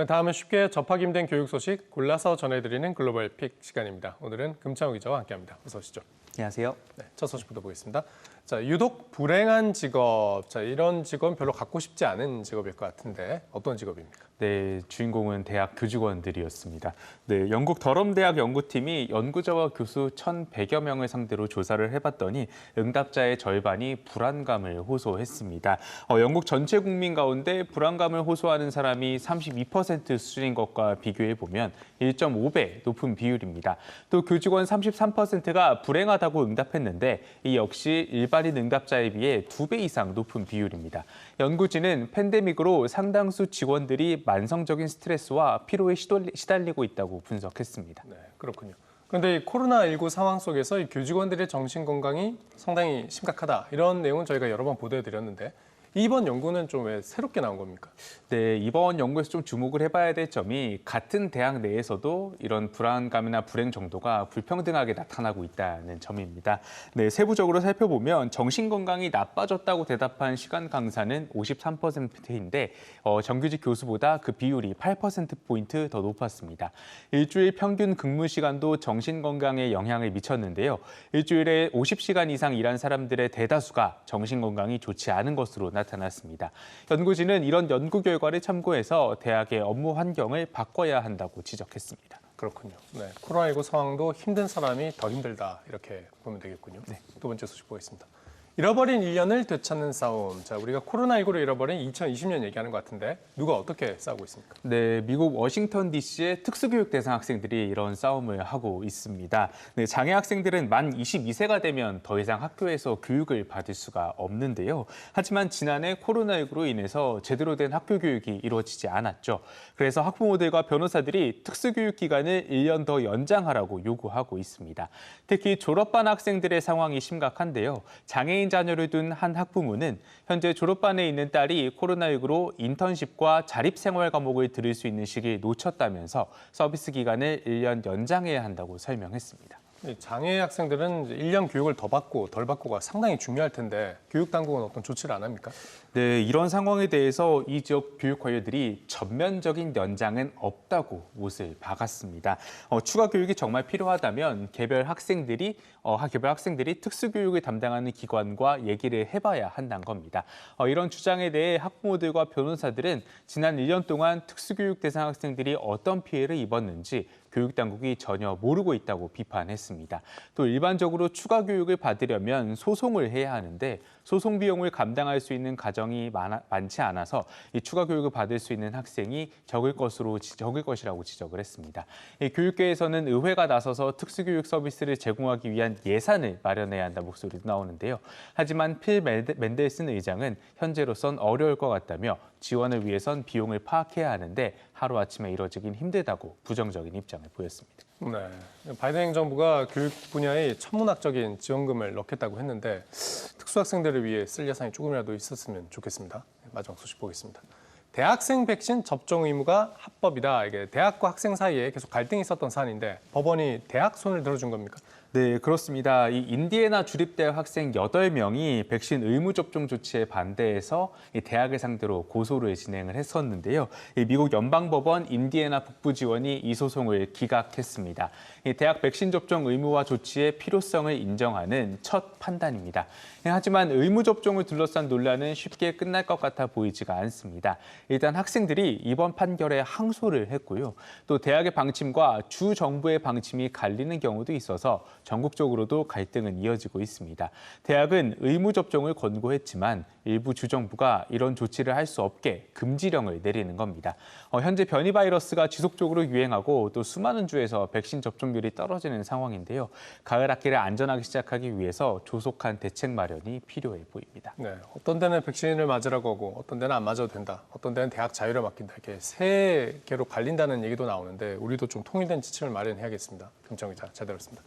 다음은 쉽게 접하기 힘든 교육 소식 골라서 전해드리는 글로벌 픽 시간입니다. 오늘은 금창호 기자와 함께합니다. 어서 오시죠. 안녕하세요. 네, 첫 소식부터 보겠습니다. 자, 유독 불행한 직업. 자, 이런 직업은 별로 갖고 싶지 않은 직업일 것 같은데 어떤 직업입니까? 네, 주인공은 대학 교직원들이었습니다. 네, 영국 더럼 대학 연구팀이 연구자와 교수 1,100여 명을 상대로 조사를 해봤더니 응답자의 절반이 불안감을 호소했습니다. 영국 전체 국민 가운데 불안감을 호소하는 사람이 32% 수준인 것과 비교해 보면 1.5배 높은 비율입니다. 또 교직원 33%가 불행하다고 응답했는데 이 역시 일반인 응답자에 비해 2배 이상 높은 비율입니다. 연구진은 팬데믹으로 상당수 직원들이 만성적인 스트레스와 피로에 시달리고 있다고 분석했습니다. 네, 그렇군요. 그런데 이 코로나19 상황 속에서 이 교직원들의 정신 건강이 상당히 심각하다. 이런 내용은 저희가 여러 번 보도해드렸는데 이번 연구는 좀 왜 새롭게 나온 겁니까? 네, 이번 연구에서 좀 주목을 해봐야 될 점이 같은 대학 내에서도 이런 불안감이나 불행 정도가 불평등하게 나타나고 있다는 점입니다. 네, 세부적으로 살펴보면 정신건강이 나빠졌다고 대답한 시간 강사는 53%인데 정규직 교수보다 그 비율이 8%포인트 더 높았습니다. 일주일 평균 근무 시간도 정신건강에 영향을 미쳤는데요. 일주일에 50시간 이상 일한 사람들의 대다수가 정신건강이 좋지 않은 것으로 나타났습니다. 연구진은 이런 연구 결과를 참고해서 대학의 업무 환경을 바꿔야 한다고 지적했습니다. 그렇군요. 네, 코로나19 상황도 힘든 사람이 더 힘들다. 이렇게 보면 되겠군요. 네. 두 번째 소식 보겠습니다. 잃어버린 1년을 되찾는 싸움. 자, 우리가 코로나19로 잃어버린 2020년 얘기하는 것 같은데 누가 어떻게 싸우고 있습니까? 네, 미국 워싱턴 DC의 특수교육 대상 학생들이 이런 싸움을 하고 있습니다. 네, 장애 학생들은 만 22세가 되면 더 이상 학교에서 교육을 받을 수가 없는데요. 하지만 지난해 코로나19로 인해서 제대로 된 학교 교육이 이루어지지 않았죠. 그래서 학부모들과 변호사들이 특수교육 기간을 1년 더 연장하라고 요구하고 있습니다. 특히 졸업반 학생들의 상황이 심각한데요. 장애인 자녀를 둔 한 학부모는 현재 졸업반에 있는 딸이 코로나19로 인턴십과 자립생활 과목을 들을 수 있는 시기를 놓쳤다면서 서비스 기간을 1년 연장해야 한다고 설명했습니다. 장애 학생들은 1년 교육을 더 받고 덜 받고가 상당히 중요할 텐데 교육 당국은 어떤 조치를 안 합니까? 네, 이런 상황에 대해서 이 지역 교육 관료들이 전면적인 연장은 없다고 못을 박았습니다. 추가 교육이 정말 필요하다면 개별 학생들이 특수교육을 담당하는 기관과 얘기를 해봐야 한다는 겁니다. 이런 주장에 대해 학부모들과 변호사들은 지난 1년 동안 특수교육 대상 학생들이 어떤 피해를 입었는지 교육당국이 전혀 모르고 있다고 비판했습니다. 또 일반적으로 추가 교육을 받으려면 소송을 해야 하는데 소송 비용을 감당할 수 있는 가정이 많지 않아서 이 추가 교육을 받을 수 있는 학생이 적을 것이라고 지적을 했습니다. 이 교육계에서는 의회가 나서서 특수교육 서비스를 제공하기 위한 예산을 마련해야 한다는 목소리도 나오는데요. 하지만 필 맨델슨 의장은 현재로선 어려울 것 같다며 지원을 위해선 비용을 파악해야 하는데 하루아침에 이뤄지긴 힘들다고 부정적인 입장을 보였습니다. 네, 바이든 행정부가 교육 분야에 천문학적인 지원금을 넣겠다고 했는데 특수학생들을 위해 쓸 예산이 조금이라도 있었으면 좋겠습니다. 마지막 소식 보겠습니다. 대학생 백신 접종 의무가 합법이다. 이게 대학과 학생 사이에 계속 갈등이 있었던 사안인데 법원이 대학 손을 들어준 겁니까? 네, 그렇습니다. 이 인디애나 주립대학 학생 8명이 백신 의무 접종 조치에 반대해서 이 대학을 상대로 고소를 진행을 했었는데요. 이 미국 연방법원 인디애나 북부지원이 이 소송을 기각했습니다. 이 대학 백신 접종 의무화 조치의 필요성을 인정하는 첫 판단입니다. 하지만 의무 접종을 둘러싼 논란은 쉽게 끝날 것 같아 보이지가 않습니다. 일단 학생들이 이번 판결에 항소를 했고요. 또 대학의 방침과 주 정부의 방침이 갈리는 경우도 있어서 전국적으로도 갈등은 이어지고 있습니다. 대학은 의무 접종을 권고했지만 일부 주정부가 이런 조치를 할 수 없게 금지령을 내리는 겁니다. 현재 변이 바이러스가 지속적으로 유행하고 또 수많은 주에서 백신 접종률이 떨어지는 상황인데요. 가을 학기를 안전하게 시작하기 위해서 조속한 대책 마련이 필요해 보입니다. 네, 어떤 데는 백신을 맞으라고 하고 어떤 데는 안 맞아도 된다. 어떤 데는 대학 자유를 맡긴다. 이렇게 세 개로 갈린다는 얘기도 나오는데 우리도 좀 통일된 지침을 마련해야겠습니다. 금창 기자, 잘 들었습니다.